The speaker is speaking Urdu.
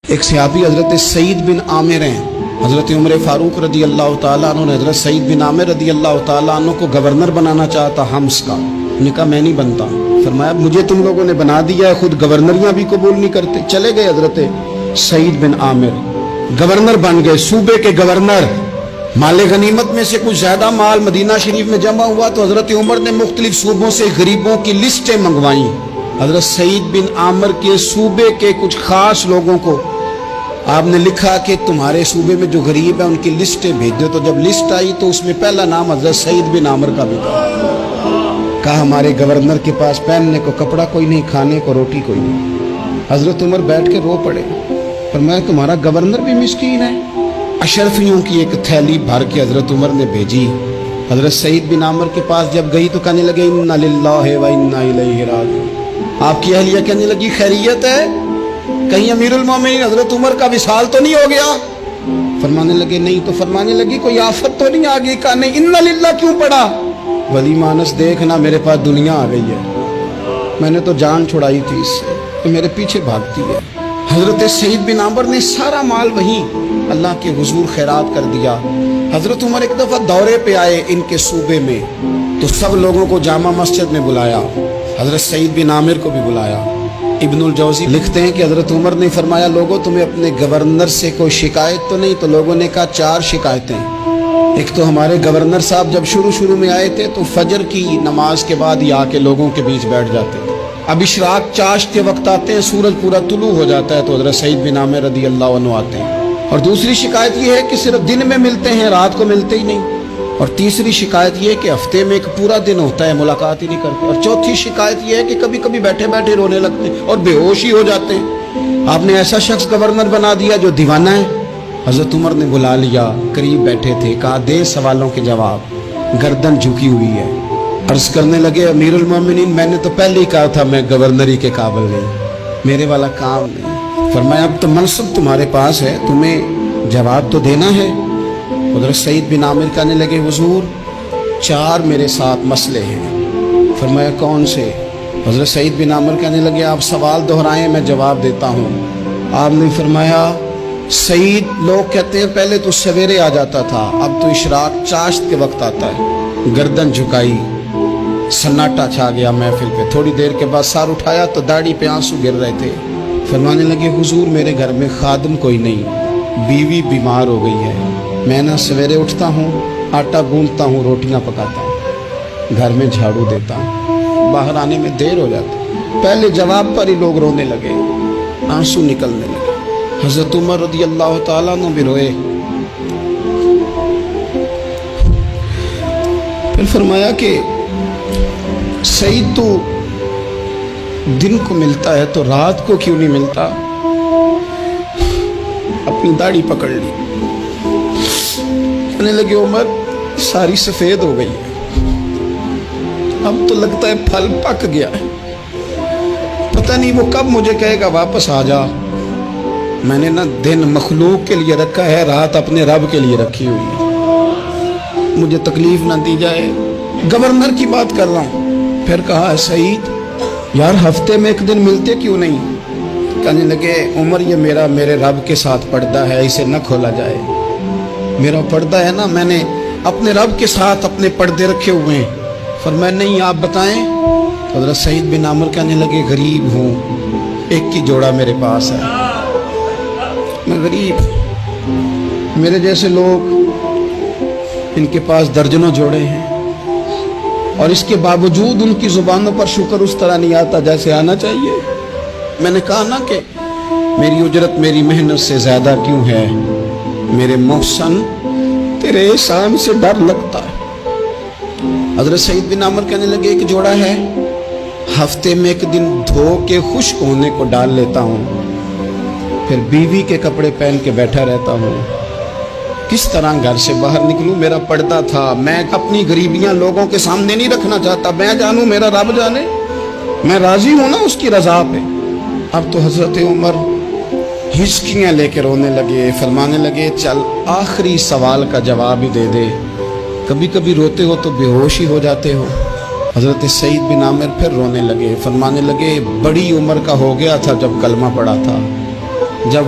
ایک صحابی حضرت سعید بن عامر ہیں، حضرت عمر فاروق رضی اللہ تعالیٰ عنہ نے حضرت سعید بن عامر رضی اللہ تعالیٰ عنہ کو گورنر بنانا چاہتا حمص کا. انہوں نے کہا میں نہیں بنتا. فرمایا مجھے تم لوگوں نے بنا دیا ہے، خود گورنریاں بھی قبول نہیں کرتے. چلے گئے حضرت سعید بن عامر، گورنر بن گئے، صوبے کے گورنر. مال غنیمت میں سے کچھ زیادہ مال مدینہ شریف میں جمع ہوا تو حضرت عمر نے مختلف صوبوں سے غریبوں کی لسٹیں منگوائیں. حضرت سعید بن عامر کے صوبے کے کچھ خاص لوگوں کو آپ نے لکھا کہ تمہارے صوبے میں جو غریب ہیں ان کی لسٹیں بھیج دو. تو جب لسٹ آئی تو اس میں پہلا نام حضرت سعید بن عامر کا بھی تھا. کہا ہمارے گورنر کے پاس پہننے کو کپڑا کوئی نہیں، کھانے کو روٹی کوئی نہیں. حضرت عمر بیٹھ کے رو پڑے. فرمایا تمہارا گورنر بھی مسکین ہے. اشرفیوں کی ایک تھیلی بھر کے حضرت عمر نے بھیجی. حضرت سعید بن عامر کے پاس جب گئی تو کہنے لگے انا للہ و انا الیہ راجعون. آپ کی اہلیہ کہنے لگی خیریت ہے؟ کہیں امیر المومنین حضرت عمر کا وصال تو نہیں ہو گیا؟ فرمانے لگے نہیں. تو فرمانے لگی کوئی آفت تو نہیں آ گئی؟ کہا نہیں. انا للہ کیوں پڑھا؟ ولی مانس دیکھنا میرے پاس دنیا آ گئی ہے، میں نے تو جان چھڑائی تھی اس سے، تو میرے پیچھے بھاگتی ہے. حضرت سعید بن عامر نے سارا مال وہیں اللہ کے حضور خیرات کر دیا. حضرت عمر ایک دفعہ دورے پہ آئے ان کے صوبے میں تو سب لوگوں کو جامع مسجد میں بلایا، حضرت سعید بن عامر کو بھی بلایا. ابن الجوزی لکھتے ہیں کہ حضرت عمر نے فرمایا لوگوں تمہیں اپنے گورنر سے کوئی شکایت تو نہیں؟ تو لوگوں نے کہا 4 شکایتیں. ایک تو ہمارے گورنر صاحب جب شروع میں آئے تھے تو فجر کی نماز کے بعد ہی آ کے لوگوں کے بیچ بیٹھ جاتے تھے. اب اشراق چاشت کے وقت آتے ہیں، سورج پورا طلوع ہو جاتا ہے تو حضرت سعید بن عامر رضی اللہ عنہ آتے ہیں. اور دوسری شکایت یہ ہے کہ صرف دن میں ملتے ہیں، رات کو ملتے ہی نہیں. اور تیسری شکایت یہ ہے کہ ہفتے میں ایک پورا دن ہوتا ہے ملاقات ہی نہیں کرتے. اور چوتھی شکایت یہ ہے کہ کبھی کبھی بیٹھے بیٹھے رونے لگتے ہیں اور بے ہوش ہی ہو جاتے ہیں. آپ نے ایسا شخص گورنر بنا دیا جو دیوانہ ہے. حضرت عمر نے بلا لیا، قریب بیٹھے تھے، کہا دے سوالوں کے جواب. گردن جھکی ہوئی ہے. عرض کرنے لگے امیر المومنین میں نے تو پہلے ہی کہا تھا میں گورنری کے قابل نہیں، میرے والا کام نہیں. فرمایا اب تو منصب تمہارے پاس ہے، تمہیں جواب تو دینا ہے. حضرت سعید بن عامر کہنے لگے حضور 4 میرے ساتھ مسئلے ہیں. فرمایا کون سے؟ حضرت سعید بن عامر کہنے لگے آپ سوال دہرائیں میں جواب دیتا ہوں. آپ نے فرمایا سعید لوگ کہتے ہیں پہلے تو سویرے آ جاتا تھا، اب تو اشراق چاشت کے وقت آتا ہے. گردن جھکائی، سناٹا چھا گیا محفل پہ. تھوڑی دیر کے بعد سار اٹھایا تو داڑھی پہ آنسو گر رہے تھے. فرمانے لگے حضور میرے گھر میں خادم کوئی نہیں، بیوی بیمار ہو گئی ہے. میں نہ سویرے اٹھتا ہوں، آٹا گوندتا ہوں، روٹیاں پکاتا ہوں، گھر میں جھاڑو دیتا ہوں، باہر آنے میں دیر ہو جاتی. پہلے جواب پر ہی لوگ رونے لگے، آنسو نکلنے لگے. حضرت عمر رضی اللہ تعالیٰ عنہ بھی روئے. پھر فرمایا کہ سعید تو دن کو ملتا ہے تو رات کو کیوں نہیں ملتا؟ اپنی داڑھی پکڑ لی. کہنے لگے عمر ساری سفید ہو گئی ہے، اب تو لگتا ہے پھل پک گیا ہے، پتہ نہیں وہ کب مجھے کہے گا واپس آ جا. میں نے نہ دن مخلوق کے لیے رکھا ہے، رات اپنے رب کے لیے رکھی ہوئی ہے، مجھے تکلیف نہ دی جائے. گورنر کی بات کر رہا ہوں. پھر کہا سعید یار ہفتے میں ایک دن ملتے کیوں نہیں؟ کہنے لگے عمر یہ میرے رب کے ساتھ پردہ ہے، اسے نہ کھولا جائے. میرا پردہ ہے نا، میں نے اپنے رب کے ساتھ اپنے پردے رکھے ہوئے ہیں. فرمایا نہیں آپ بتائیں. حضرت سعید بن عامر کہنے لگے غریب ہوں، ایک کی جوڑا میرے پاس ہے، میں غریب، میرے جیسے لوگ ان کے پاس درجنوں جوڑے ہیں اور اس کے باوجود ان کی زبانوں پر شکر اس طرح نہیں آتا جیسے آنا چاہیے. میں نے کہا نا کہ میری اجرت میری محنت سے زیادہ کیوں ہے؟ میرے محسن تیرے احسان سے ڈر لگتا ہے. حضرت سعید بن عامر کہنے لگے ایک جوڑا ہے، ہفتے میں ایک دن دھو کے خشک ہونے کو ڈال لیتا ہوں، پھر بیوی کے کپڑے پہن کے بیٹھا رہتا ہوں. کس طرح گھر سے باہر نکلوں؟ میرا پردہ تھا، میں اپنی غریبیاں لوگوں کے سامنے نہیں رکھنا چاہتا. میں جانوں میرا رب جانے، میں راضی ہوں نا اس کی رضا پہ. اب تو حضرت عمر ہچکیاں لے کے رونے لگے. فرمانے لگے چل آخری سوال کا جواب ہی دے دے، کبھی کبھی روتے ہو تو بے ہوش ہی ہو جاتے ہو. حضرت سعید بن عامر پھر رونے لگے. فرمانے لگے بڑی عمر کا ہو گیا تھا جب کلمہ پڑھا تھا، جب